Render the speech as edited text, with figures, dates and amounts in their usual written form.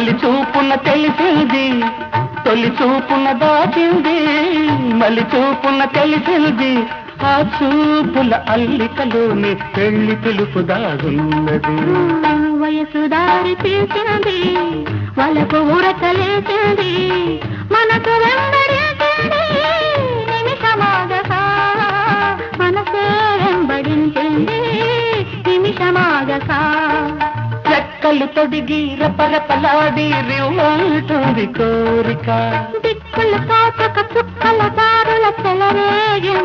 మలి చూపున తెలిసింది, తొలి చూపున దాచింది, మలి చూపున తెలిసింది, ఆ చూపుల అల్లికలోని పెళ్లి పిలుపు దాగున్నది. వయసు దారి తీసింది, వాళ్ళకు ఊరకలేసింది, మనకు వెంబడించింది నిమిషమాగగా, మనసే వెంబడించింది నిమిషమాగగా. రెక్కలు తొడిగి రపరపలాడి రివ్వంటుంది కోరిక, దిక్కులు తాచక చుక్కల దారుల చెలరేగింది